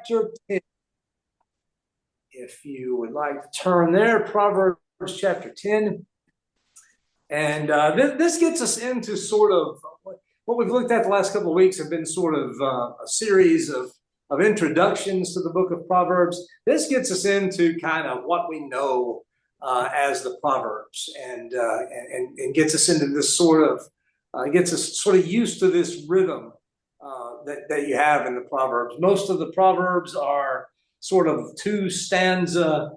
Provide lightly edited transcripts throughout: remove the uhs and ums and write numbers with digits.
chapter 10. If you would like to turn there, Proverbs chapter 10. And this gets us into sort of what we've looked at the last couple of weeks have been sort of a series of introductions to the book of Proverbs. This gets us into kind of what we know as the Proverbs and gets us into this sort of, gets us sort of used to this rhythm that you have in the Proverbs. Most of the Proverbs are sort of two stanza,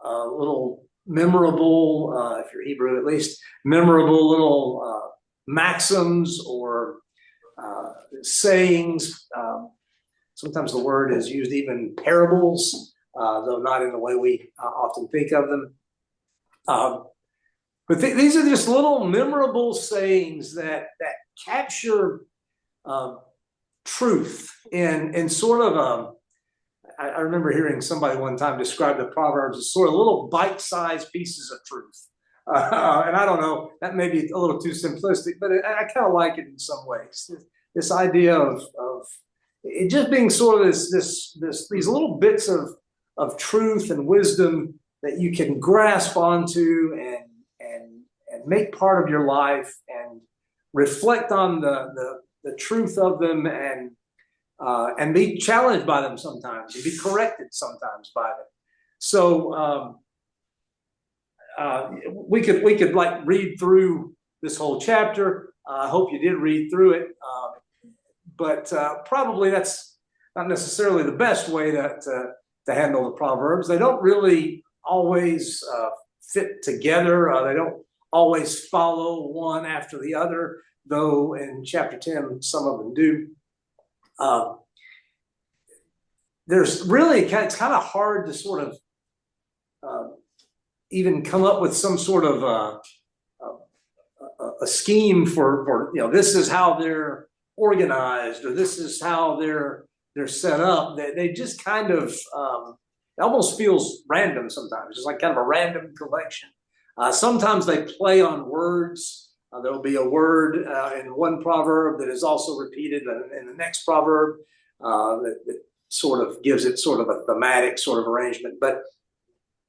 little memorable, if you're Hebrew at least, memorable little maxims or sayings. Sometimes the word is used even parables, though not in the way we often think of them. But these are just little memorable sayings that capture truth in sort of I remember hearing somebody one time describe the Proverbs as sort of little bite-sized pieces of truth. And I don't know, that may be a little too simplistic, but I kind of like it in some ways. This idea of it just being sort of these little bits of truth and wisdom that you can grasp onto and make part of your life and reflect on the truth of them and be challenged by them sometimes and be corrected sometimes by them. So we could like read through this whole chapter. I hope you did read through it, but probably that's not necessarily the best way to handle the Proverbs. They don't really always fit together. They don't always follow one after the other, though in chapter 10 some of them do. There's really, it's kind of hard to sort of even come up with some sort of a scheme for this is how they're organized or this is how they're set up. They just kind of it almost feels random sometimes, just like kind of a random collection. Sometimes they play on words. There'll be a word in one proverb that is also repeated in the next proverb that sort of gives it sort of a thematic sort of arrangement. But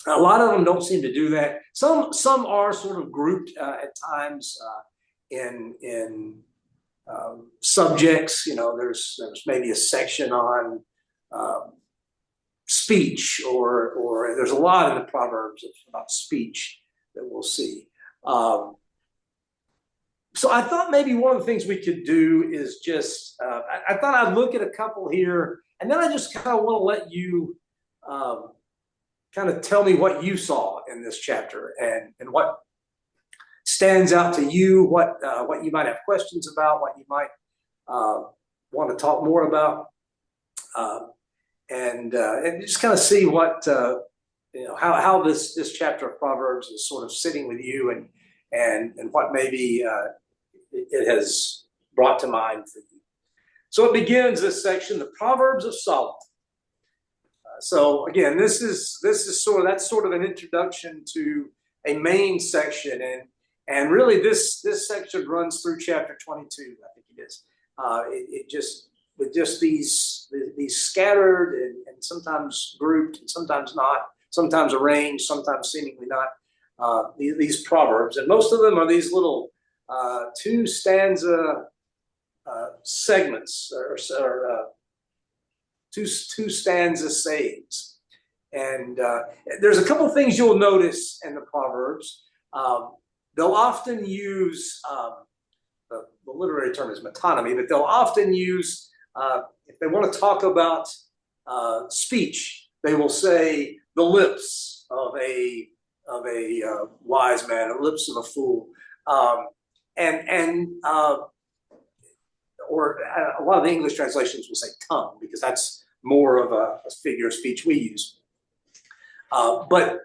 a lot of them don't seem to do that. Some are sort of grouped at times in subjects. There's maybe a section on speech, or there's a lot in the Proverbs about speech that we'll see. So I thought maybe one of the things we could do is just, I thought I'd look at a couple here, and then I just kind of want to let you kind of tell me what you saw in this chapter and what stands out to you, what you might have questions about, what you might want to talk more about, and just kind of see what, how this chapter of Proverbs is sort of sitting with you and what maybe it has brought to mind for you. So it begins this section, the Proverbs of Solomon. So again, this is that's sort of an introduction to a main section, and really this section runs through chapter 22. I think it is. It just with just these scattered and sometimes grouped and sometimes not, sometimes arranged, sometimes seemingly not. These proverbs, and most of them are these little two stanza segments or two stanza sayings. And there's a couple things you'll notice in the Proverbs. They'll often use the literary term is metonymy, but they'll often use if they want to talk about speech, they will say the lips of a wise man, the lips of a fool, or a lot of the English translations will say tongue because that's more of a figure of speech we use. But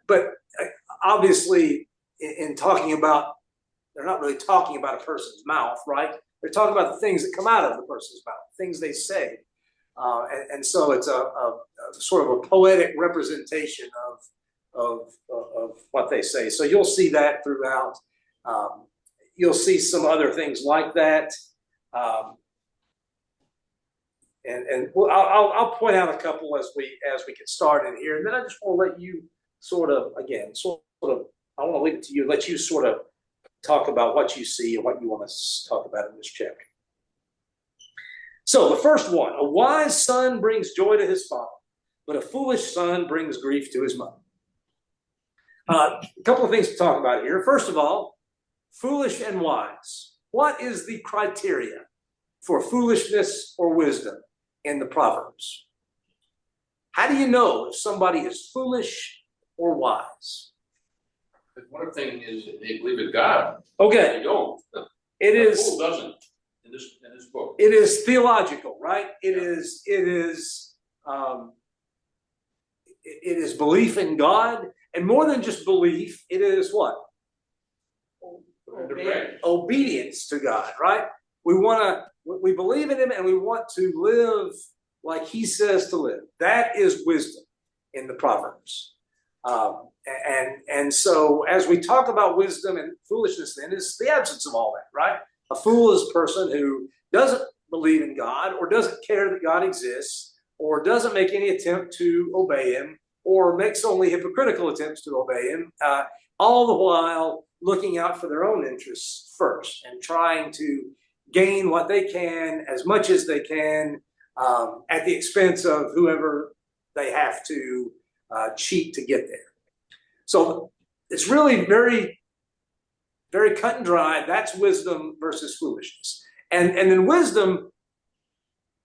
obviously, in talking about, they're not really talking about a person's mouth, right? They're talking about the things that come out of the person's mouth, things they say, and so it's a sort of a poetic representation of what they say. So you'll see that throughout. You'll see some other things like that. And well, I'll point out a couple as we get started here, and then I just want to let you I want to leave it to you, let you sort of talk about what you see and what you want to talk about in this chapter. So the first one: a wise son brings joy to his father, but a foolish son brings grief to his mother. A couple of things to talk about here. First of all, foolish and wise. What is the criteria for foolishness or wisdom in the Proverbs? How do you know if somebody is foolish or wise? One thing is they believe in God. Okay. They don't. It The is. fool doesn't in this book. It is theological, right? It is belief in God, and more than just belief, it is what? Obedience to God, right? We believe in him and we want to live like he says to live. That is wisdom in the Proverbs. And so as we talk about wisdom and foolishness, then it's the absence of all that, right? A fool is a person who doesn't believe in God or doesn't care that God exists or doesn't make any attempt to obey him or makes only hypocritical attempts to obey him, all the while looking out for their own interests first and trying to gain what they can as much as they can at the expense of whoever they have to cheat to get there. So it's really very, very cut and dry. That's wisdom versus foolishness. And then wisdom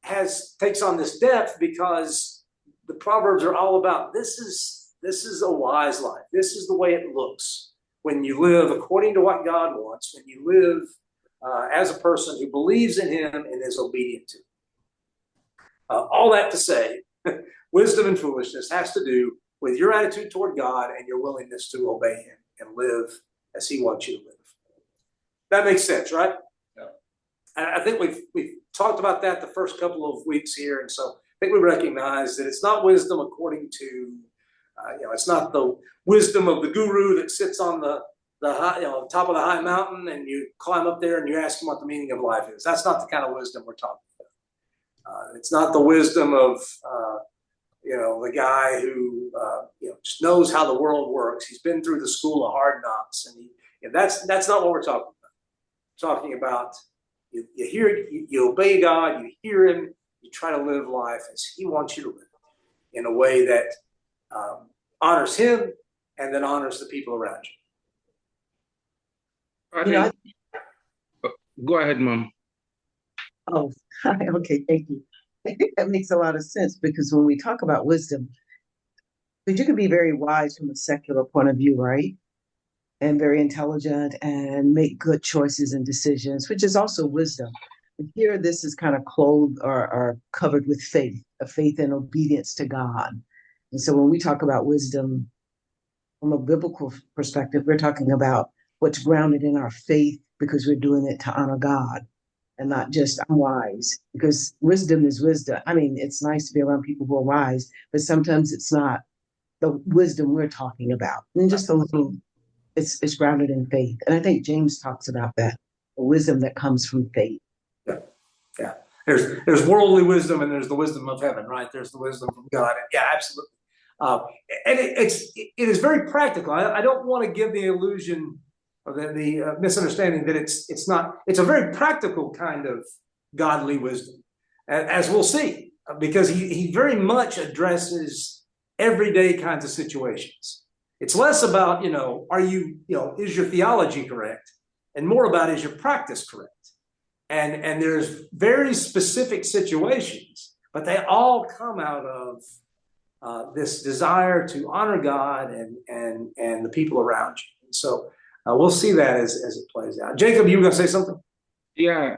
takes on this depth because the Proverbs are all about this is a wise life. This is the way it looks when you live according to what God wants, when you live as a person who believes in him and is obedient to him. All that to say, wisdom and foolishness has to do with your attitude toward God and your willingness to obey him and live as he wants you to live. That makes sense, right? Yeah. And I think we've talked about that the first couple of weeks here, and so I think we recognize that it's not wisdom according to, it's not the wisdom of the guru that sits on the high, top of the high mountain, and you climb up there and you ask him what the meaning of life is. That's not the kind of wisdom we're talking about. It's not the wisdom of the guy who just knows how the world works. He's been through the school of hard knocks, and that's not what we're talking about. We're talking about you obey God, you hear him, you try to live life as he wants you to live in a way that honors him and then honors the people around you. Go ahead, Mom. Oh, okay, thank you. I think that makes a lot of sense because when we talk about wisdom, because you can be very wise from a secular point of view, right? And very intelligent and make good choices and decisions, which is also wisdom. But here, this is kind of clothed or covered with faith, a faith and obedience to God. And so when we talk about wisdom from a biblical perspective, we're talking about what's grounded in our faith because we're doing it to honor God. And not just I'm wise, because wisdom is wisdom. I mean, it's nice to be around people who are wise, but sometimes it's not the wisdom we're talking about. And just a little, it's grounded in faith. And I think James talks about that, the wisdom that comes from faith. Yeah. There's worldly wisdom and there's the wisdom of heaven, right? There's the wisdom from God. Yeah, absolutely. And it is very practical. I don't want to give the illusion or the misunderstanding that it's not. It's a very practical kind of godly wisdom, as we'll see, because he very much addresses everyday kinds of situations. It's less about is your theology correct, and more about is your practice correct. And there's very specific situations, but they all come out of this desire to honor God and the people around you. And so we'll see that as it plays out. Jacob, you were going to say something? Yeah,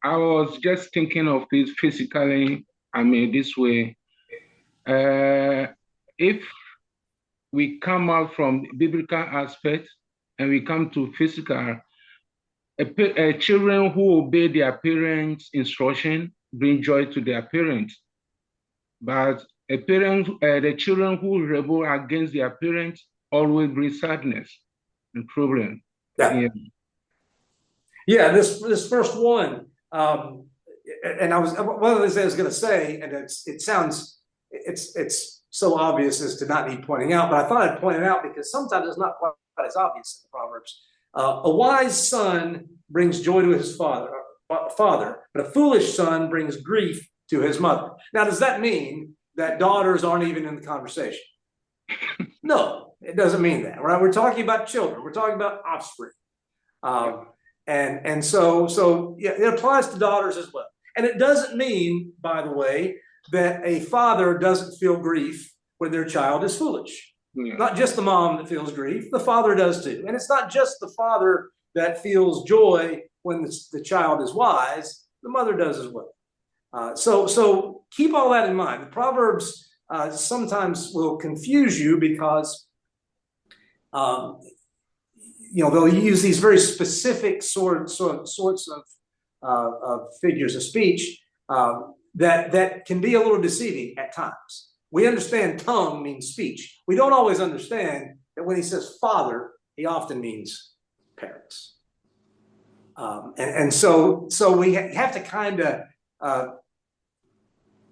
I was just thinking of this physically. I mean, this way. If we come out from biblical aspect and we come to physical, children who obey their parents' instruction bring joy to their parents. But the children who rebel against their parents always bring sadness and problem. Yeah. Yeah, this first one, and one of the things I was going to say, and it's so obvious as to not need pointing out, but I thought I'd point it out because sometimes it's not quite as obvious in the Proverbs. A wise son brings joy to his father, but a foolish son brings grief to his mother. Now, does that mean that daughters aren't even in the conversation? No, it doesn't mean that, right? We're talking about children. We're talking about offspring. And so yeah, it applies to daughters as well. And it doesn't mean, by the way, that a father doesn't feel grief when their child is foolish. Yeah. Not just the mom that feels grief, the father does too. And it's not just the father that feels joy when the child is wise, the mother does as well. So keep all that in mind. The Proverbs sometimes will confuse you because they'll use these very specific sorts of figures of speech that can be a little deceiving at times. We understand tongue means speech. We don't always understand that when he says father, he often means parents. So we have to kind of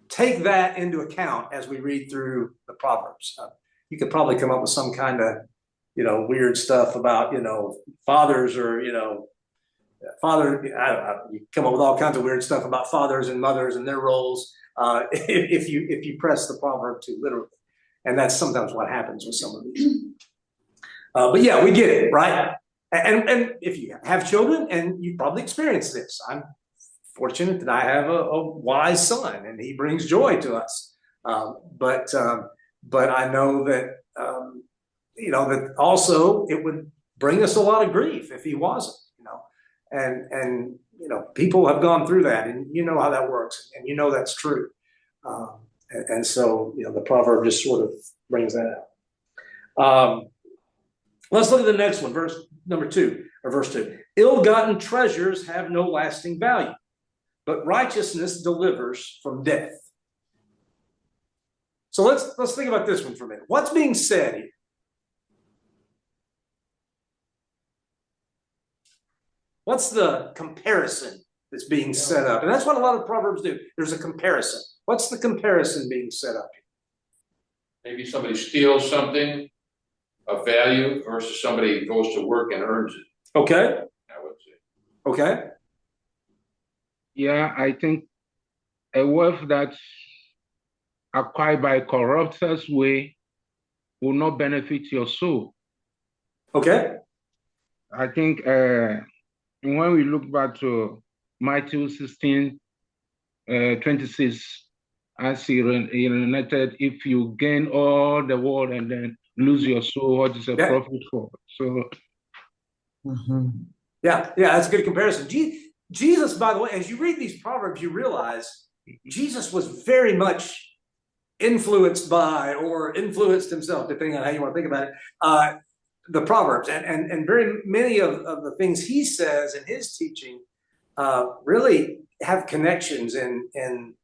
take that into account as we read through the Proverbs. You could probably come up with some kind of weird stuff about fathers or father. You come up with all kinds of weird stuff about fathers and mothers and their roles if you press the proverb too literally, and that's sometimes what happens with some of these. But yeah, we get it, right? And if you have children, and you've probably experienced this, I'm fortunate that I have a wise son, and he brings joy to us. But I know that that also it would bring us a lot of grief if he wasn't. And people have gone through that, and how that works, and that's true. And so the proverb just sort of brings that out. Let's look at the next one, verse 2. Ill-gotten treasures have no lasting value, but righteousness delivers from death. So let's think about this one for a minute. What's being said here? What's the comparison that's being set up? And that's what a lot of Proverbs do. There's a comparison. What's the comparison being set up here? Maybe somebody steals something of value versus somebody goes to work and earns it. Okay. I would say. Okay. Yeah, I think a wealth that's acquired by a corrupter's way will not benefit your soul. Okay. I think when we look back to Matthew 16, 26, as he related, if you gain all the world and then lose your soul, what is a profit for? So, yeah, that's a good comparison. Jesus, by the way, as you read these Proverbs, you realize Jesus was very much influenced by or influenced himself, depending on how you want to think about it, the Proverbs. And very many of the things he says in his teaching really have connections in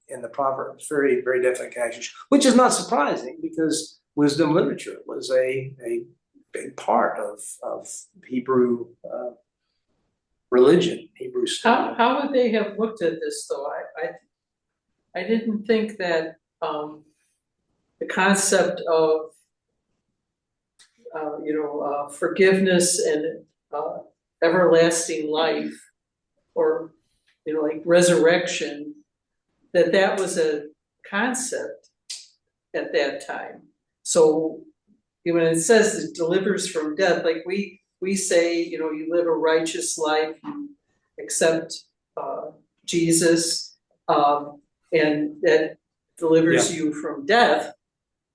the Proverbs, very, very definite connections, which is not surprising because wisdom literature was a big part of Hebrew religion, Hebrew study. How would they have looked at this, though? I didn't think that the concept of forgiveness and everlasting life, or like resurrection, that was a concept at that time. So when it says it delivers from death, like we say, you live a righteous life, you accept Jesus, and that delivers you from death.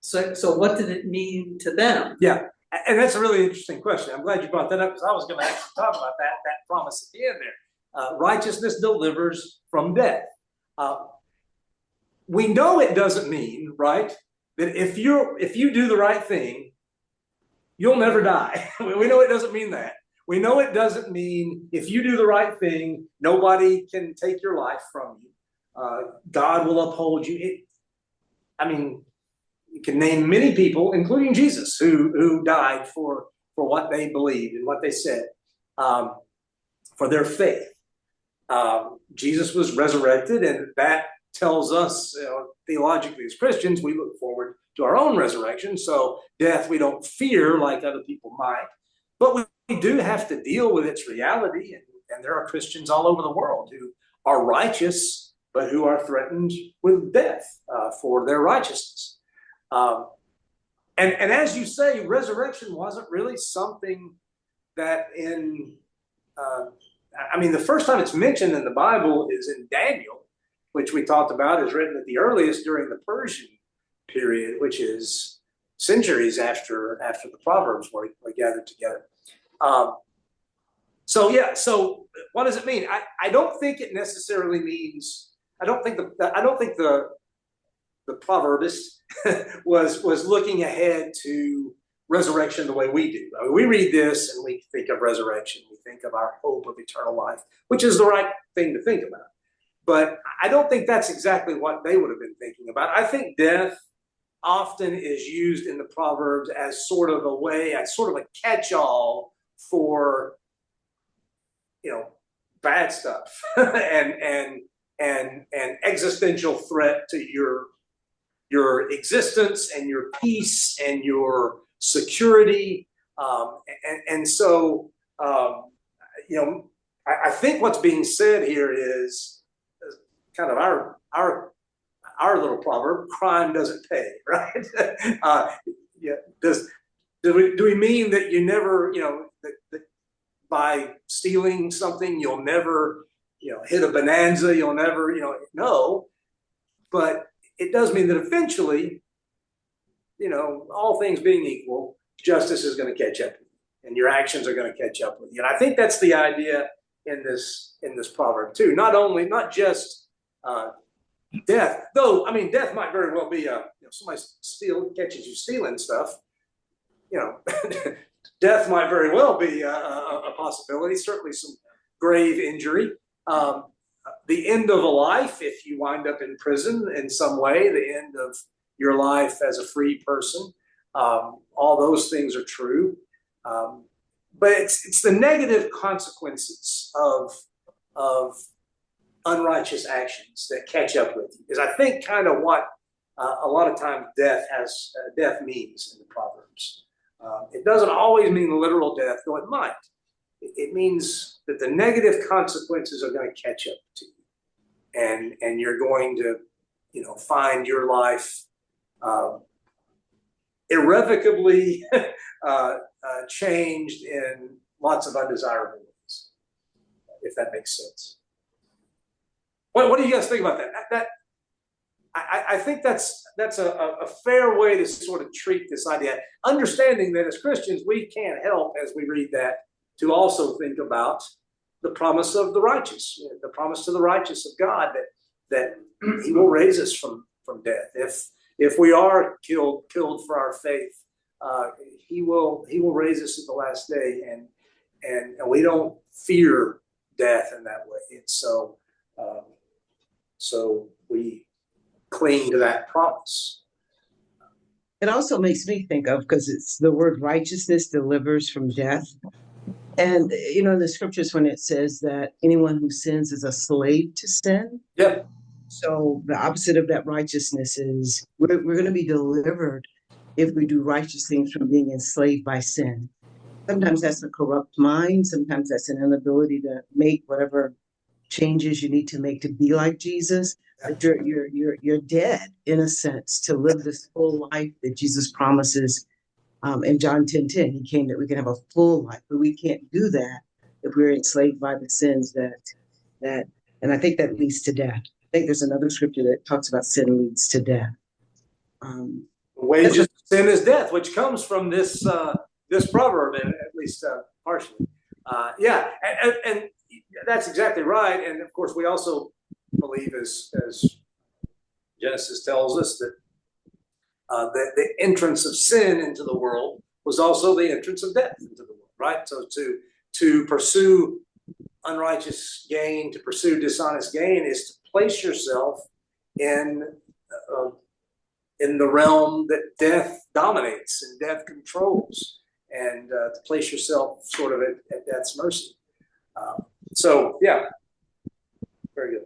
So what did it mean to them? Yeah, and that's a really interesting question. I'm glad you brought that up because I was going to actually talk about that promise at the end there. Righteousness delivers from death. We know it doesn't mean, right, that if you do the right thing, you'll never die. We know it doesn't mean that. We know it doesn't mean if you do the right thing, nobody can take your life from you. God will uphold you. You can name many people, including Jesus, who died for what they believed and what they said, for their faith. Jesus was resurrected, and that tells us, theologically as Christians, we look forward to our own resurrection. So death we don't fear like other people might, but we do have to deal with its reality. And there are Christians all over the world who are righteous, but who are threatened with death for their righteousness. And as you say, resurrection wasn't really something that the first time it's mentioned in the Bible is in Daniel, which we talked about, is written at the earliest during the Persian period, which is centuries after the Proverbs were gathered together. So what does it mean? I don't think it necessarily means. I don't think the proverbist was looking ahead to resurrection the way we do. I mean, we read this and we think of resurrection. We think of our hope of eternal life, which is the right thing to think about. But I don't think that's exactly what they would have been thinking about. I think death often is used in the Proverbs as sort of a catch-all for, bad stuff and existential threat to your existence and your peace and your security. So I think what's being said here is kind of our little proverb: crime doesn't pay, right? Do we mean that you never, that by stealing something you'll never, hit a bonanza, you'll never, no, but it does mean that eventually, all things being equal, justice is going to catch up with you, and your actions are going to catch up with you. And I think that's the idea in this proverb too. Not just death, though. I mean, death might very well be somebody catches you stealing stuff. Death might very well be a possibility. Certainly, some grave injury. The end of a life, if you wind up in prison in some way, the end of your life as a free person. All those things are true. But it's the negative consequences of unrighteous actions that catch up with you. Because I think kind of what a lot of times death means in the Proverbs. It doesn't always mean literal death, though it might. It means that the negative consequences are going to catch up to you, and you're going to, find your life irrevocably changed in lots of undesirable ways, if that makes sense. What do you guys think about that? I think that's a fair way to sort of treat this idea, understanding that as Christians we can't help, as we read that, to also think about the promise of the righteous, the promise to the righteous of God that He will raise us from death. If we are killed for our faith, He will raise us at the last day, and we don't fear death in that way. And so we cling to that promise. It also makes me think of, because it's the word righteousness delivers from death. And, in the scriptures, when it says that anyone who sins is a slave to sin. Yep. So the opposite of that righteousness is we're going to be delivered if we do righteous things from being enslaved by sin. Sometimes that's a corrupt mind. Sometimes that's an inability to make whatever changes you need to make to be like Jesus. But you're dead, in a sense, to live this full life that Jesus promises. In John 10:10, He came that we can have a full life, but we can't do that if we're enslaved by the sins that, and I think that leads to death. I think there's another scripture that talks about sin leads to death. The wages of sin is death, which comes from this proverb, at least partially. And that's exactly right. And of course, we also believe, as Genesis tells us, that the entrance of sin into the world was also the entrance of death into the world, right? So to pursue unrighteous gain, to pursue dishonest gain, is to place yourself in the realm that death dominates and death controls, and to place yourself sort of at death's mercy. Very good.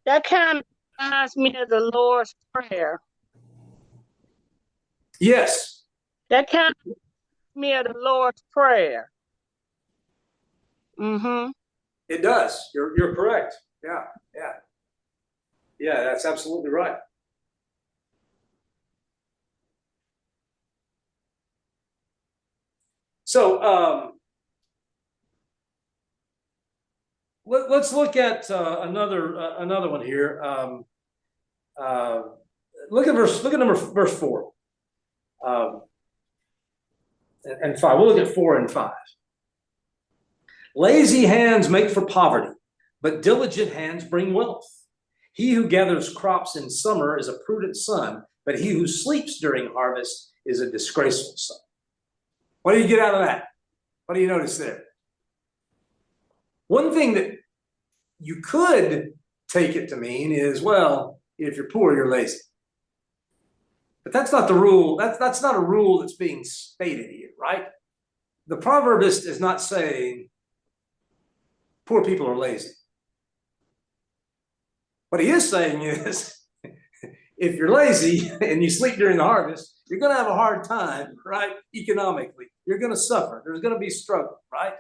That kind of reminds me of the Lord's Prayer. Yes. That kind of reminds me of the Lord's Prayer. Mm-hmm. It does. You're correct. Yeah. Yeah, that's absolutely right. So let's look at another one here. Look at verse 4 and 5. We'll look at 4 and 5. Lazy hands make for poverty, but diligent hands bring wealth. He who gathers crops in summer is a prudent son, but he who sleeps during harvest is a disgraceful son. What do you get out of that? What do you notice there? One thing that you could take it to mean is, well, if you're poor, you're lazy. But that's not the rule. That's not a rule that's being stated here, right? The proverbist is not saying poor people are lazy. What he is saying is, if you're lazy and you sleep during the harvest, you're going to have a hard time, right? Economically, you're going to suffer. There's going to be struggle, right?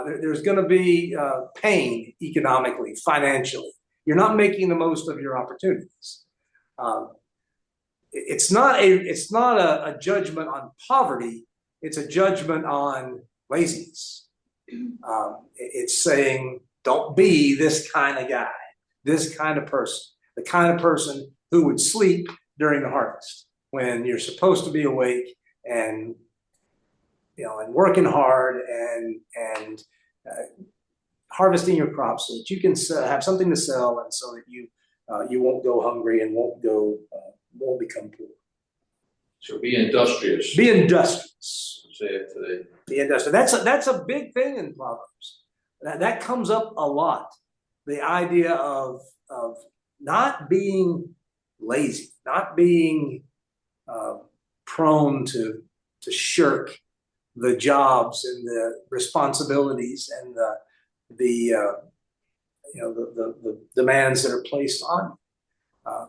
There's going to be pain economically, financially. You're not making the most of your opportunities. It's not a judgment on poverty. It's a judgment on laziness. It's saying, don't be this kind of guy, this kind of person, the kind of person who would sleep during the harvest when you're supposed to be awake and and working hard and harvesting your crops so that you can have something to sell, and so that you won't go hungry and won't become poor. So be industrious. Be industrious. Say it today. Be industrious. That's a big thing in Proverbs. That comes up a lot. The idea of not being lazy, not being prone to shirk the jobs and the responsibilities and the demands that are placed on you.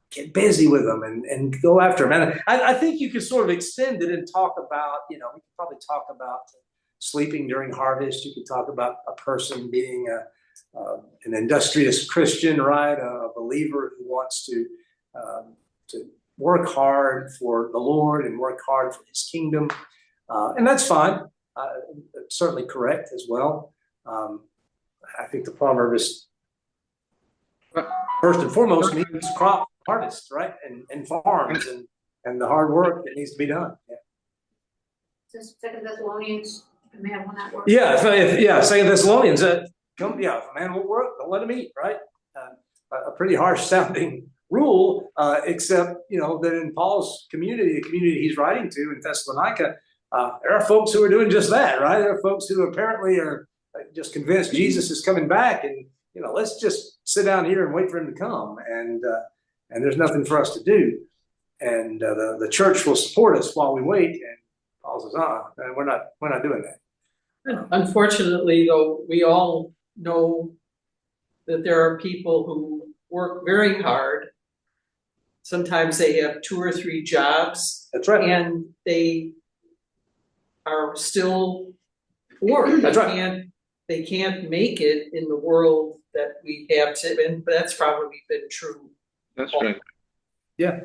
Get busy with them and go after them. And I think you could sort of extend it and talk about, we could probably talk about sleeping during harvest. You could talk about a person being an industrious Christian, right? A believer who wants to work hard for the Lord and work hard for his kingdom. And that's fine. Certainly correct as well. I think the proverbist, first and foremost, means crop harvest, right? And farms and the hard work that needs to be done. Yeah. Says 2 Thessalonians, a man will not work. Yeah, 2 Thessalonians, if a man won't work, don't let him eat, right? A pretty harsh sounding rule, except, that in Paul's community, the community he's writing to in Thessalonica, there are folks who are doing just that, right? There are folks who apparently are just convinced Jesus is coming back, and, let's just sit down here and wait for him to come. And there's nothing for us to do. And the church will support us while we wait. And Paul says, we're not doing that. Unfortunately, though, we all know that there are people who work very hard. Sometimes they have 2 or 3 jobs. That's right. And they are still poor. That's right. They can't make it in the world that we have today, and that's probably been true. That's right. Yeah.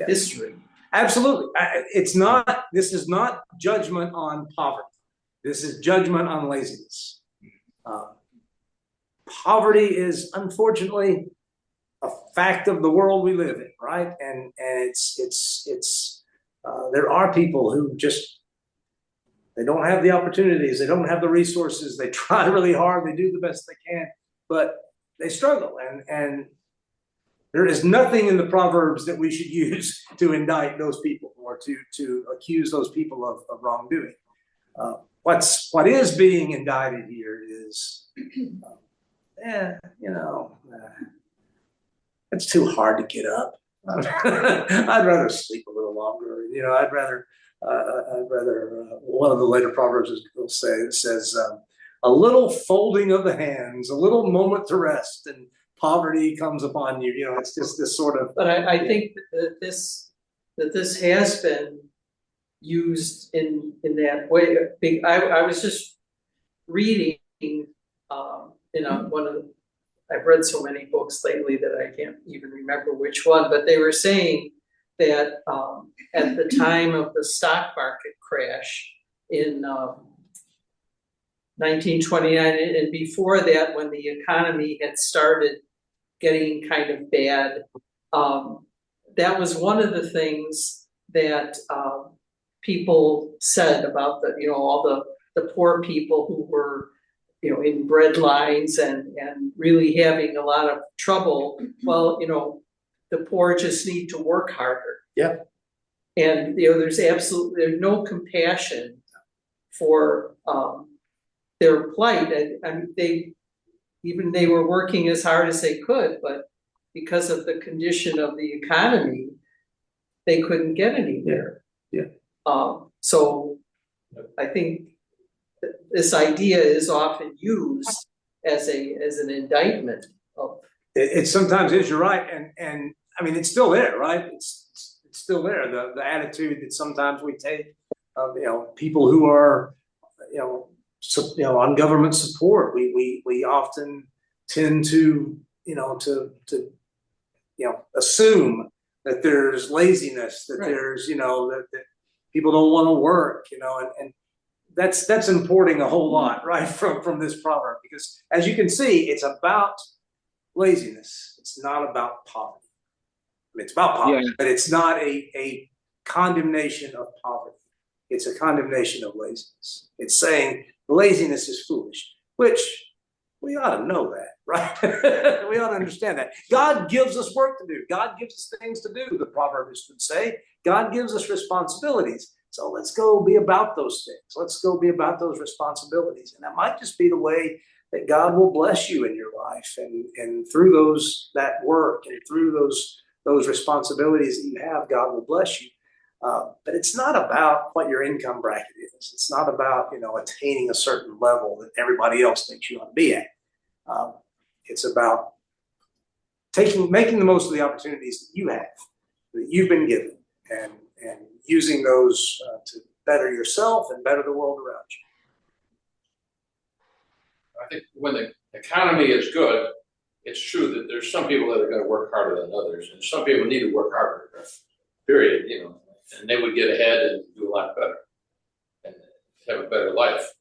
History. Absolutely. This is not judgment on poverty. This is judgment on laziness. Poverty is unfortunately a fact of the world we live in, right? And it's there are people who just, they don't have the opportunities, they don't have the resources, they try really hard, they do the best they can, but they struggle. And there is nothing in the Proverbs that we should use to indict those people or to accuse those people of wrongdoing. What is being indicted here is, it's too hard to get up. I'd rather sleep a little longer. I'd rather one of the later Proverbs says, a little folding of the hands, a little moment to rest, and poverty comes upon you. You know, it's just this sort of. But I think that this has been used in that way. I was just reading, one of the, I've read so many books lately that I can't even remember which one, but they were saying that at the time of the stock market crash in 1929 and before that, when the economy had started getting kind of bad, that was one of the things that people said about all the poor people who were in bread lines and really having a lot of trouble. Well, the poor just need to work harder. Yeah. And there's no compassion for their plight. And they were working as hard as they could, but because of the condition of the economy, they couldn't get anywhere. Yeah. So I think this idea is often used as an indictment of. It sometimes is. You're right, and I mean it's still there, right? It's still there. The attitude that sometimes we take of people who are on government support. We often tend to assume that there's laziness, that Right. there's that people don't want to work, and that's importing a whole lot, right, from this proverb, because as you can see, it's about laziness. It's not about poverty. I mean, it's about poverty, Yeah. but it's not a condemnation of poverty. It's a condemnation of laziness. It's saying laziness is foolish, which we ought to know that, right? We ought to understand that. God gives us work to do. God gives us things to do, the Proverbs would say. God gives us responsibilities. So let's go be about those things. Let's go be about those responsibilities. And that might just be the way that God will bless you in your life, and through that work and through those responsibilities that you have, God will bless you. But it's not about what your income bracket is. It's not about attaining a certain level that everybody else thinks you ought to be at. It's about making the most of the opportunities that you have, that you've been given, and using those to better yourself and better the world around you. I think when the economy is good, it's true that there's some people that are going to work harder than others, and some people need to work harder, period, and they would get ahead and do a lot better and have a better life.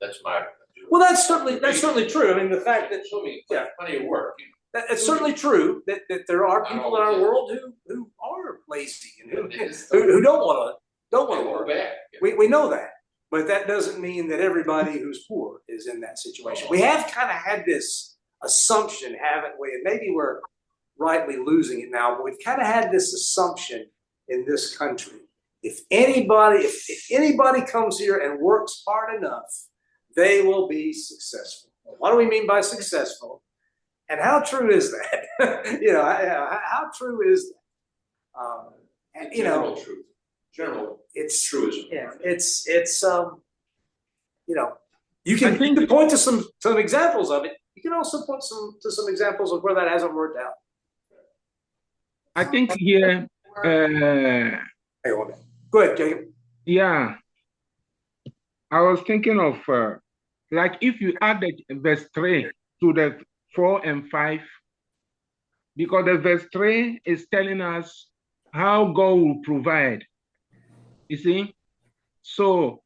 That's my. Well, that's certainly true. I mean, the fact that plenty of work. It's certainly true that there are people in our world who are lazy and who don't want to work. We know that, but that doesn't mean that everybody who's poor is in that situation. We have kind of had this assumption, haven't we? And maybe we're rightly losing it now, but we've kind of had this assumption in this country. If anybody comes here and works hard enough, they will be successful. What do we mean by successful? And how true is that? How true is that? General truth. It's truism. Yeah, it's you can point to some examples of it. You can also point to some examples of where that hasn't worked out. I think here. Go ahead, Jacob. Yeah, I was thinking of like if you add the verse 3 to the 4 and 5, because the verse 3 is telling us how God will provide. You see? So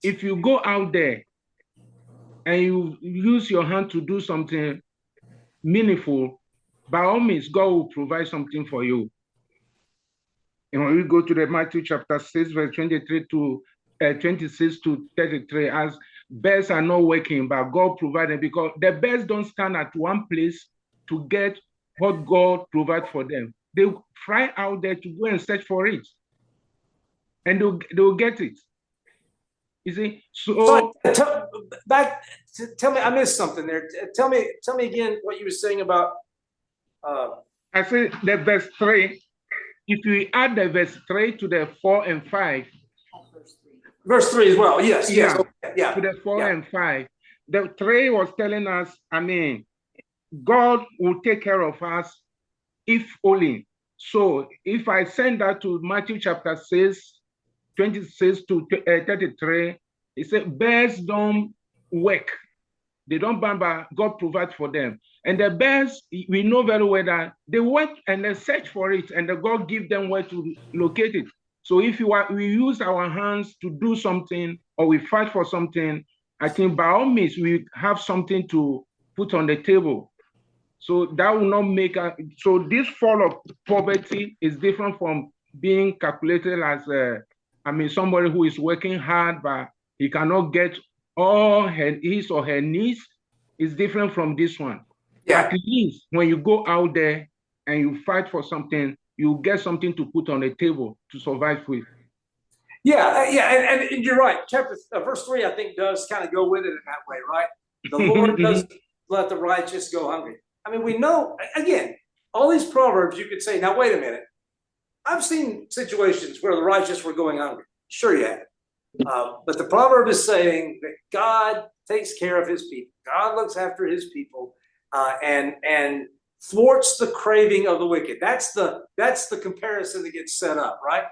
if you go out there and you use your hand to do something meaningful, by all means, God will provide something for you. And when we go to the Matthew chapter 6, verse 23 to 26 to 33, as birds are not working, but God provided, because the birds don't stand at one place to get what God provides for them. They fly out there to go and search for it, and they'll get it. You see? So tell me, I missed something there. Tell me again what you were saying about. I say the verse 3. If you add the verse 3 to the 4 and 5. Verse 3 as well, yes. Yeah, okay, yeah. To the 4 and 5. The 3 was telling us, God will take care of us if only. So if I send that to Matthew chapter 6, 26 to 33, it says, birds don't work. They don't bamba. God provides for them. And the birds, we know very well that they work and they search for it, and the God give them where to locate it. So if we use our hands to do something, or we fight for something, I think by all means we have something to put on the table. So that will not make us. So this fall of poverty is different from being calculated as somebody who is working hard, but he cannot get all his or her needs. Is different from this one. Yeah. At least when you go out there and you fight for something, you get something to put on the table to survive with. Yeah, and you're right. Verse 3, I think, does kind of go with it in that way, right? The Lord doesn't let the righteous go hungry. I mean, we know, again, all these proverbs, you could say, now, wait a minute. I've seen situations where the righteous were going hungry. Sure, you have. But the proverb is saying that God takes care of his people. God looks after his people, and thwarts the craving of the wicked. That's the comparison that gets set up, right?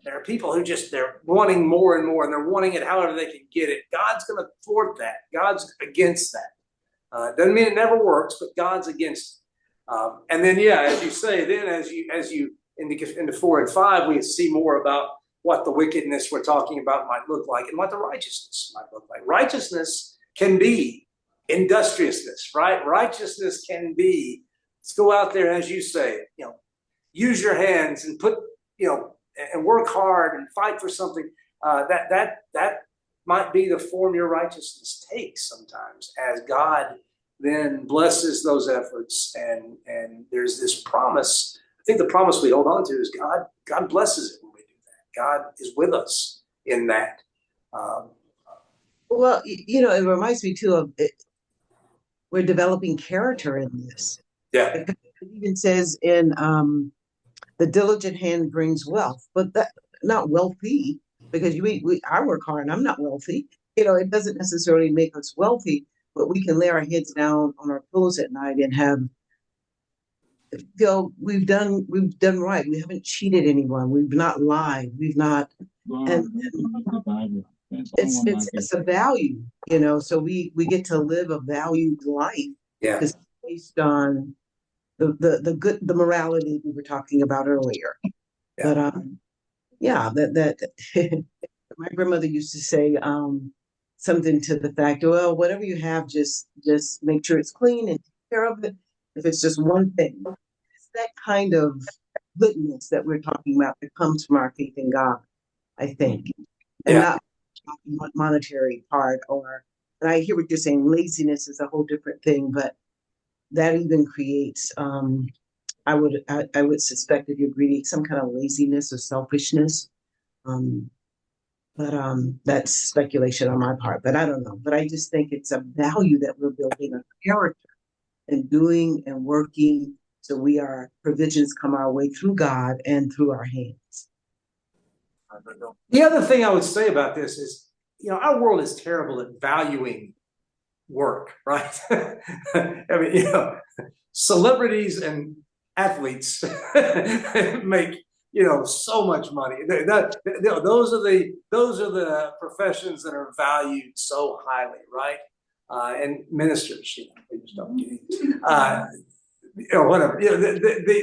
There are people who they're wanting more and more, and they're wanting it however they can get it. God's going to thwart that. God's against that. Doesn't mean it never works, but God's against it. And then, yeah, as you say, then as you into 4 and 5, we see more about what the wickedness we're talking about might look like and what the righteousness might look like. Righteousness can be industriousness, right? Righteousness can be, let's go out there, as you say, use your hands and put, and work hard and fight for something. That might be the form your righteousness takes sometimes, as God then blesses those efforts, and there's this promise. I think the promise we hold on to is God blesses it when we do that. God is with us in that. Well, it reminds me too of it. We're developing character in this. Yeah. It even says in the diligent hand brings wealth, but that not wealthy, because I work hard and I'm not wealthy. It doesn't necessarily make us wealthy, but we can lay our heads down on our pillows at night and feel we've done right. We haven't cheated anyone. We've not lied. We've not, and it's a value, so we get to live a valued life. Yeah. It's based on the morality we were talking about earlier. Yeah. But that my grandmother used to say something to the fact, well, whatever you have, just make sure it's clean and take care of it. If it's just one thing, it's that kind of goodness that we're talking about that comes from our faith in God, I think, and not monetary part. And I hear what you're saying. Laziness is a whole different thing, but that even creates, I would suspect that you're greedy, some kind of laziness or selfishness. But that's speculation on my part, but I don't know. But I just think it's a value that we're building, a character, and doing and working so provisions come our way through God and through our hands. The other thing I would say about this is, our world is terrible at valuing work, right? I mean, celebrities and athletes make so much money. Those are the professions that are valued so highly, right? And ministers, they just don't get it. Whatever.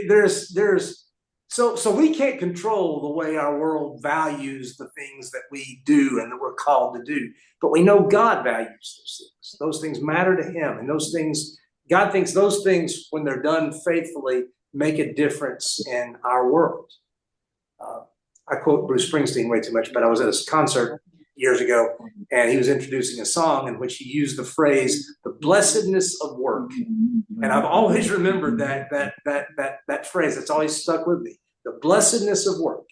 There's so we can't control the way our world values the things that we do and that we're called to do. But we know God values those things. Those things matter to him. And those things, God thinks those things, when they're done faithfully, make a difference in our world. I quote Bruce Springsteen way too much, but I was at a concert years ago, and he was introducing a song in which he used the phrase, the blessedness of work. And I've always remembered that phrase. It's always stuck with me. The blessedness of work.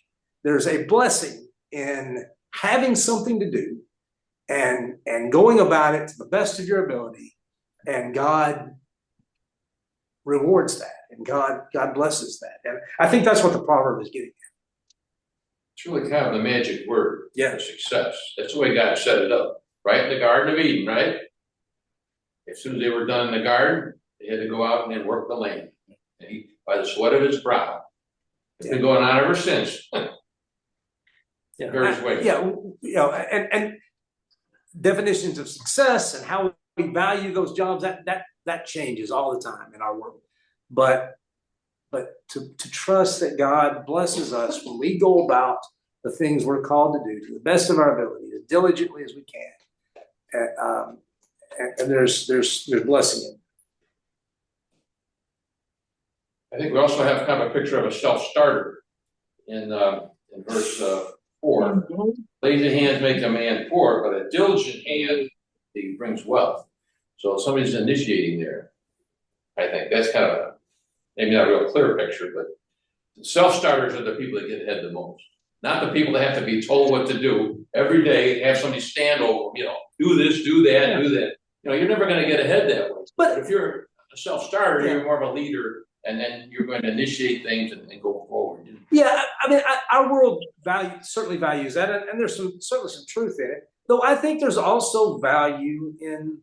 There's a blessing in having something to do and going about it to the best of your ability, and God rewards that, and God blesses that. And I think that's what the proverb is getting at. It's really kind of the magic word for success. That's the way God set it up, right? In the Garden of Eden, right? As soon as they were done in the garden, they had to go out and then work the land. And he, by the sweat of his brow. It's been going on ever since. Yeah. Various ways. Yeah, and definitions of success and how we value those jobs, that changes all the time in our world. But to trust that God blesses us when we go about the things we're called to do to the best of our ability, as diligently as we can. And there's blessing in it. I think we also have kind of a picture of a self-starter in verse 4. Lazy hands make a man poor, but a diligent hand he brings wealth. So somebody's initiating there. I think that's kind of a, maybe not a real clear picture, but self-starters are the people that get ahead the most. Not the people that have to be told what to do every day, have somebody stand over, do this, do that, do that. You're never going to get ahead that way. But if you're a self-starter, you're more of a leader, and then you're going to initiate things and go forward. Yeah, I mean, our world certainly values that, and there's certainly some truth in it. Though I think there's also value in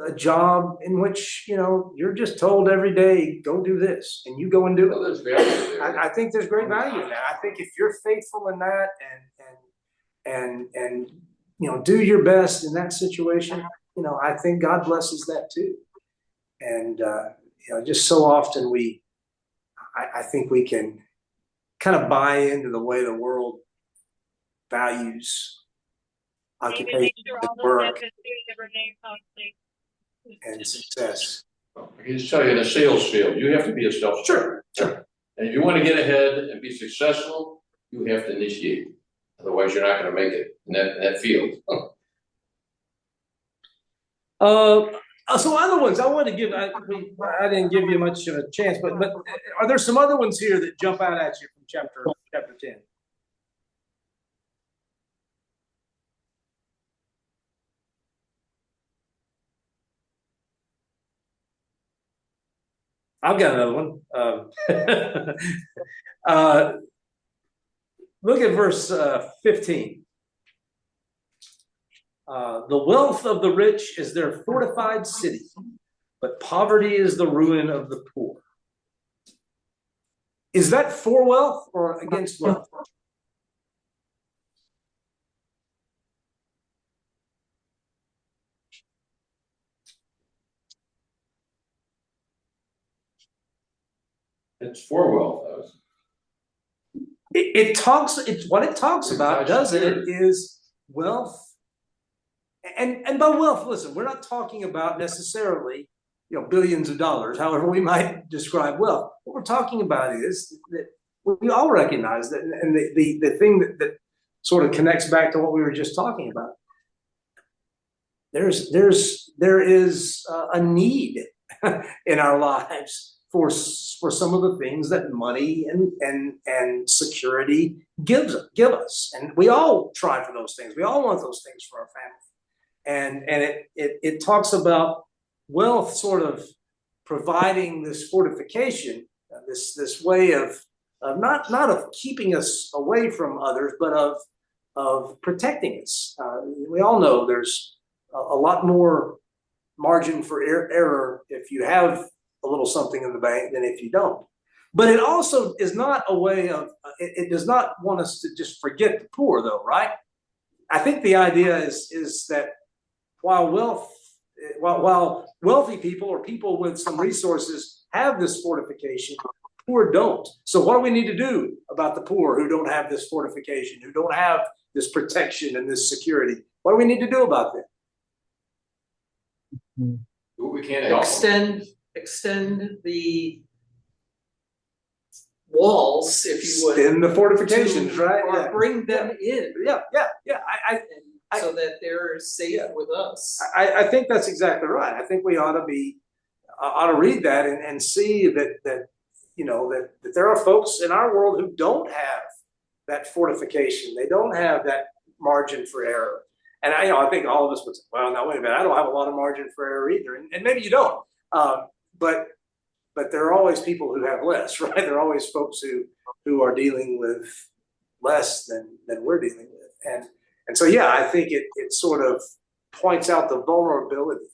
a job in which you're just told every day, go do this, and you go and do it. Well, there's value there. I think there's great value in that. I think if you're faithful in that and do your best in that situation, I think God blesses that too. And just so often I think we can kind of buy into the way the world values occupation and work and success. I can just tell you, in a sales field, you have to be a self-starter. Sure. And if you want to get ahead and be successful, you have to initiate. Otherwise, you're not going to make it in that field. So other ones I want to give. I didn't give you much of a chance, but are there some other ones here that jump out at you from chapter 10? I've got another one. Look at verse 15. The wealth of the rich is their fortified city, but poverty is the ruin of the poor. Is that for wealth or against wealth? It's for wealth. It's what it talks about, doesn't it? Is wealth. And by wealth, listen, we're not talking about necessarily, billions of dollars, however we might describe wealth. What we're talking about is that we all recognize that, and the thing that sort of connects back to what we were just talking about. There is a need in our lives for some of the things that money and security give us, and we all try for those things. We all want those things for our family. And it talks about wealth sort of providing this fortification, this way of not of keeping us away from others, but of protecting us. We all know there's a lot more margin for error if you have a little something in the bank than if you don't. But it also is not a way of. It does not want us to just forget the poor, though, right? I think the idea is that while wealthy people or people with some resources have this fortification, poor don't. So what do we need to do about the poor who don't have this fortification, who don't have this protection and this security? What do we need to do about that? We can't help Extend the walls, if you would. Extend the fortifications, right? Or bring them in. Yeah. So that they're safe with us. I think that's exactly right. I think we ought to read that and see that there are folks in our world who don't have that fortification. They don't have that margin for error. And I think all of us would say, well, now wait a minute, I don't have a lot of margin for error either. And maybe you don't. But there are always people who have less, right? There are always folks who are dealing with less than we're dealing with. And so, I think it sort of points out the vulnerability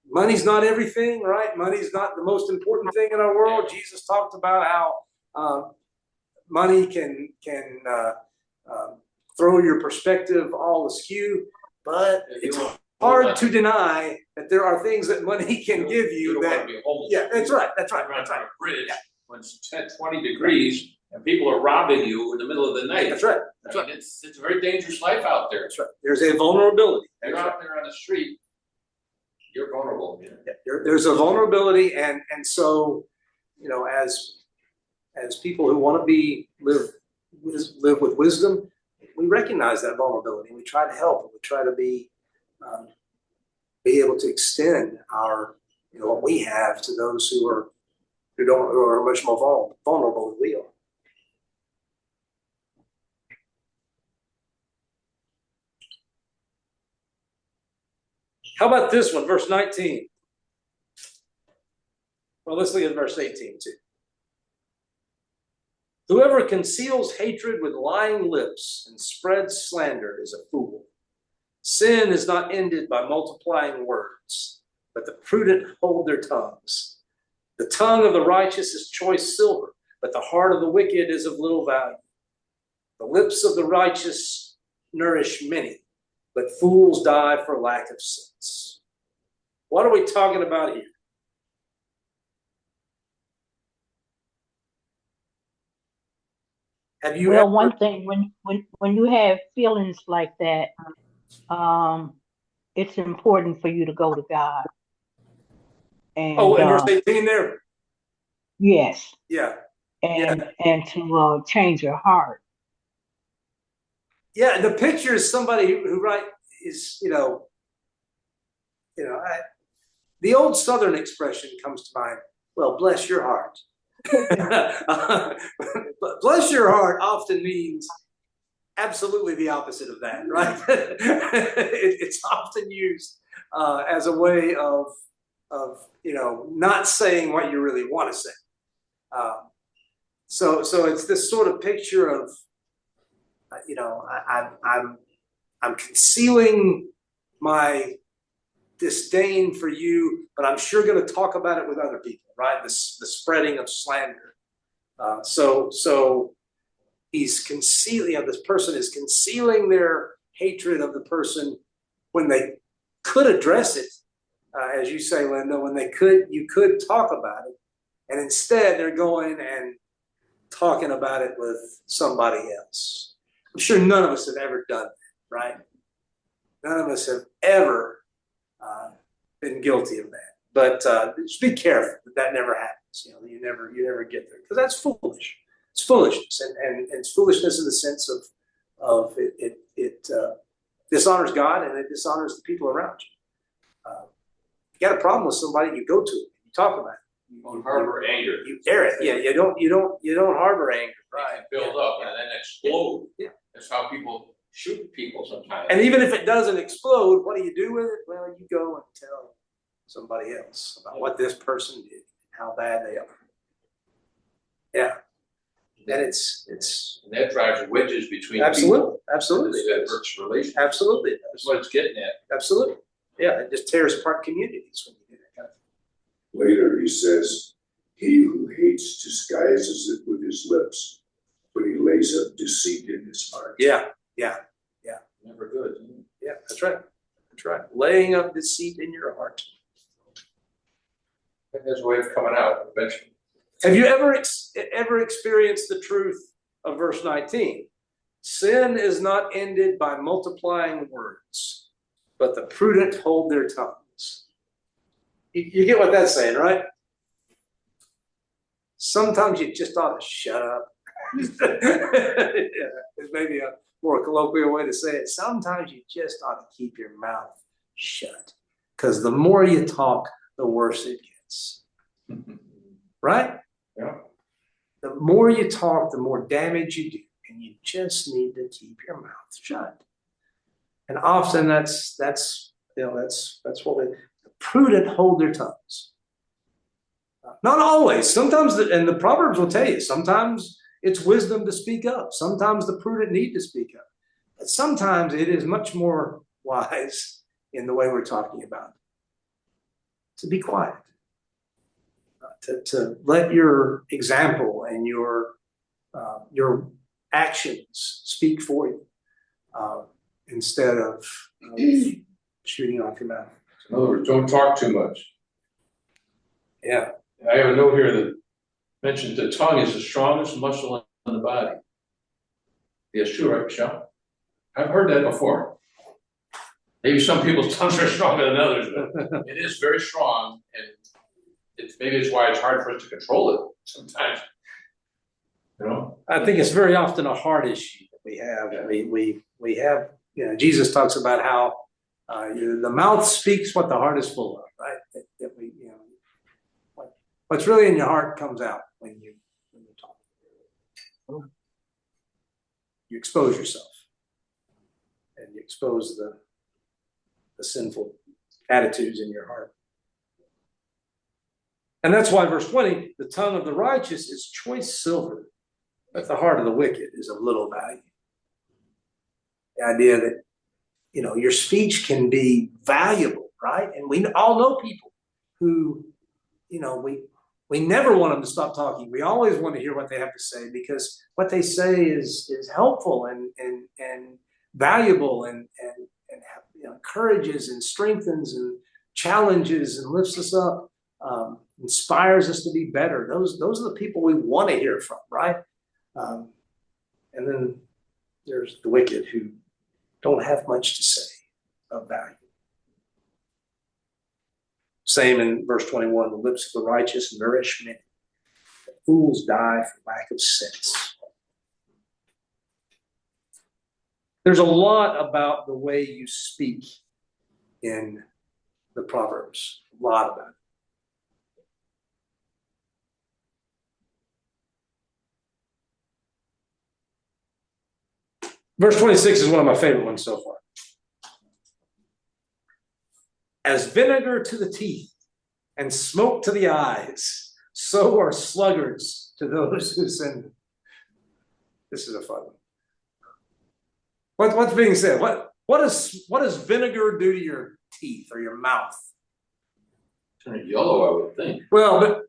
Money's not everything, right? Money's not the most important thing in our world. Jesus talked about how money can throw your perspective all askew, but it's hard to deny that there are things that money can give you that. Yeah, that's right. That's right. That's right. A bridge when it's 20 Yeah. degrees and people are robbing you in the middle of the night. That's right. That's right. It's a very dangerous life out there. That's right. There's a vulnerability. You're out there on the street, you're vulnerable. Yeah, there's a vulnerability, and so, you know, as people who want to live with wisdom, we recognize that vulnerability. We try to help, and we try to be able to extend our, you know, what we have to those who are much more vulnerable than we are. How about this one, verse 19? Well, let's look at verse 18 too. Whoever conceals hatred with lying lips and spreads slander is a fool. Sin is not ended by multiplying words, but the prudent hold their tongues. The tongue of the righteous is choice silver, but the heart of the wicked is of little value. The lips of the righteous nourish many, but fools die for lack of sense. What are we talking about here? Have you Well, ever, one thing, when you have feelings like that, it's important for you to go to God. And in verse 18 there? yes, Yeah. and to change your heart. Yeah, the picture is somebody who is, the old Southern expression comes to mind, well, bless your heart. Bless your heart often means absolutely the opposite of that, right? It's often used as a way of not saying what you really want to say. So it's this sort of picture of, I'm concealing my disdain for you, but I'm sure going to talk about it with other people, right? The spreading of slander. So he's concealing, this person is concealing their hatred of the person when they could address it, as you say, Linda, when you could talk about it, and instead they're going and talking about it with somebody else. I'm sure none of us have ever done that, right? None of us have ever been guilty of that. But just be careful that never happens. You never get there, because that's foolish. It's foolishness, and it's foolishness in the sense of it dishonors God, and it dishonors the people around you. You got a problem with somebody, you go to it, you talk about it. You don't harbor anger. You air it. Yeah, you don't harbor anger. Right. Build up and then explode. Yeah. That's how people shoot people sometimes. And even if it doesn't explode, what do you do with it? Well, you go and tell somebody else about what this person did, how bad they are. Yeah. And it's and that drives wedges between absolutely, people. absolutely, That hurts relationships. absolutely. That's what it's getting at. Absolutely. Yeah, it just tears apart communities when you do that kind of thing. Later he says, he who hates disguises it with his lips, but he lays up deceit in his heart. Yeah. Never good. Yeah, that's right. That's right. Laying up deceit in your heart. And there's a way of coming out eventually. Have you ever experienced the truth of verse 19? Sin is not ended by multiplying words, but the prudent hold their tongues. You get what that's saying, right? Sometimes you just ought to shut up. There's maybe a more colloquial way to say it. Sometimes you just ought to keep your mouth shut, because the more you talk, the worse it gets. Right? Yeah. The more you talk, the more damage you do, and you just need to keep your mouth shut. And often that's what the prudent hold their tongues. Not always. Sometimes, and the Proverbs will tell you, sometimes it's wisdom to speak up. Sometimes the prudent need to speak up. But sometimes it is much more wise in the way we're talking about. To be quiet. To let your example and your actions speak for you, instead of shooting off your mouth. In other words, don't talk too much. Yeah. I have a note here that mentions the tongue is the strongest muscle in the body. Yes, true, right, Michelle? I've heard that before. Maybe some people's tongues are stronger than others, but it is very strong, and maybe it's why it's hard for us to control it sometimes. You know? I think it's very often a heart issue that we have. We have, Jesus talks about how the mouth speaks what the heart is full of, right? That we, what's really in your heart comes out when you talk. You expose yourself, and you expose the sinful attitudes in your heart. And that's why verse 20, the tongue of the righteous is choice silver, but the heart of the wicked is of little value. The idea that, your speech can be valuable, right? And we all know people who, we never want them to stop talking. We always want to hear what they have to say, because what they say is helpful and valuable and encourages and strengthens and challenges and lifts us up, inspires us to be better. Those are the people we want to hear from, right? And then there's the wicked who don't have much to say of value. Same in verse 21, the lips of the righteous nourish many. Fools die for lack of sense. There's a lot about the way you speak in the Proverbs. A lot about it. Verse 26 is one of my favorite ones so far. As vinegar to the teeth and smoke to the eyes, so are sluggards to those who send them. This is a fun one. What's being said? What does vinegar do to your teeth or your mouth? Turn it yellow, I would think. Well, but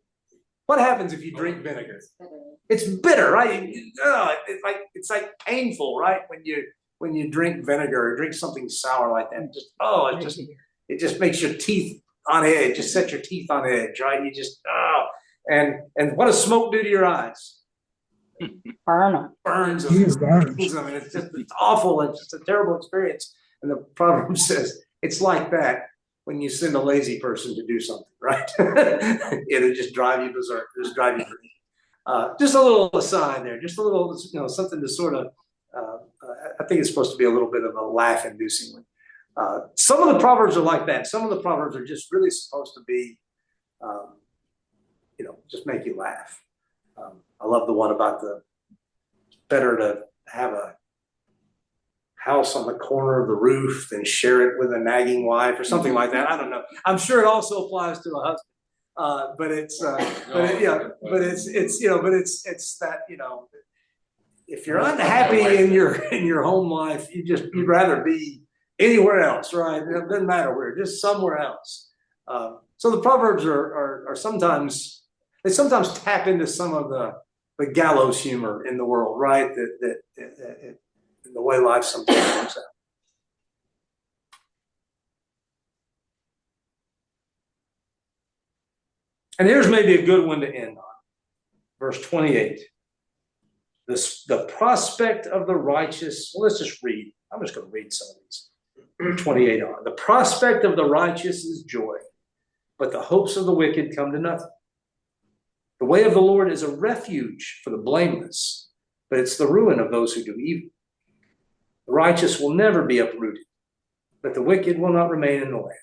what happens if you drink vinegar? It's bitter, right? It's like painful, right? When you drink vinegar or drink something sour like that. It just makes your teeth on edge. Just set your teeth on edge, right? You just and what does smoke do to your eyes? Burns them. It's awful. It's just a terrible experience. And the proverb says it's like that when you send a lazy person to do something, right? It'll just drive you berserk. Just drive you crazy. Just a little aside there. Just a little, something to sort of. I think it's supposed to be a little bit of a laugh-inducing one. Some of the proverbs are like that. Some of the proverbs are just really supposed to be, just make you laugh. I love the one about better to have a house on the corner of the roof than share it with a nagging wife or something like that. I don't know. I'm sure it also applies to a husband. But it's that, if you're unhappy in your home life, you'd rather be anywhere else, right? It doesn't matter where, just somewhere else. So the proverbs are sometimes tap into some of the gallows humor in the world, right? That the way life sometimes works out. And here's maybe a good one to end on. Verse 28. The prospect of the righteous, well, let's just read. I'm just going to read some of these. 28 on. The prospect of the righteous is joy, but the hopes of the wicked come to nothing. The way of the Lord is a refuge for the blameless, but it's the ruin of those who do evil. The righteous will never be uprooted, but the wicked will not remain in the land.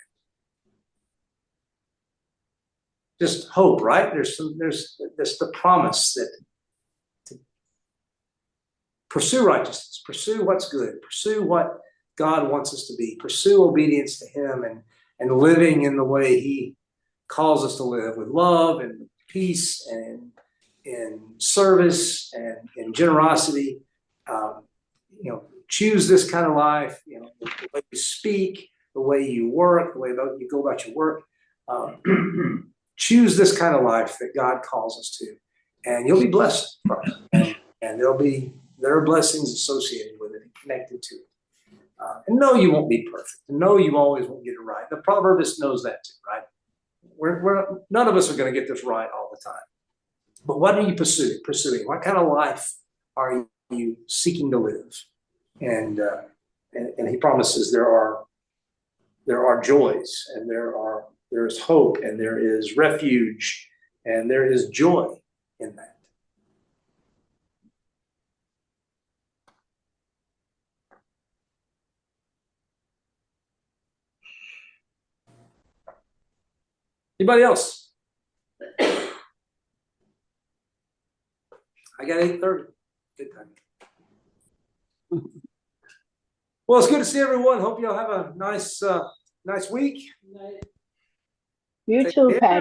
Just hope, right? There's the promise that to pursue righteousness, pursue what's good, pursue what God wants us to be, pursue obedience to Him and living in the way He calls us to live, with love and peace and in service and in generosity. Choose this kind of life, the way you speak, the way you work, the way you go about your work. Choose this kind of life that God calls us to, and you'll be blessed from it. And there are blessings associated with it and connected to it. And no, you won't be perfect. No, you always won't get it right. The proverbist knows that too, right? None of us are going to get this right all the time. But what are you pursuing? What kind of life are you seeking to live? And he promises there are joys, and there is hope, and there is refuge, and there is joy in that. Anybody else? I got 8:30. Good time. Well, it's good to see everyone. Hope y'all have a nice week. You Take too, care. Pat.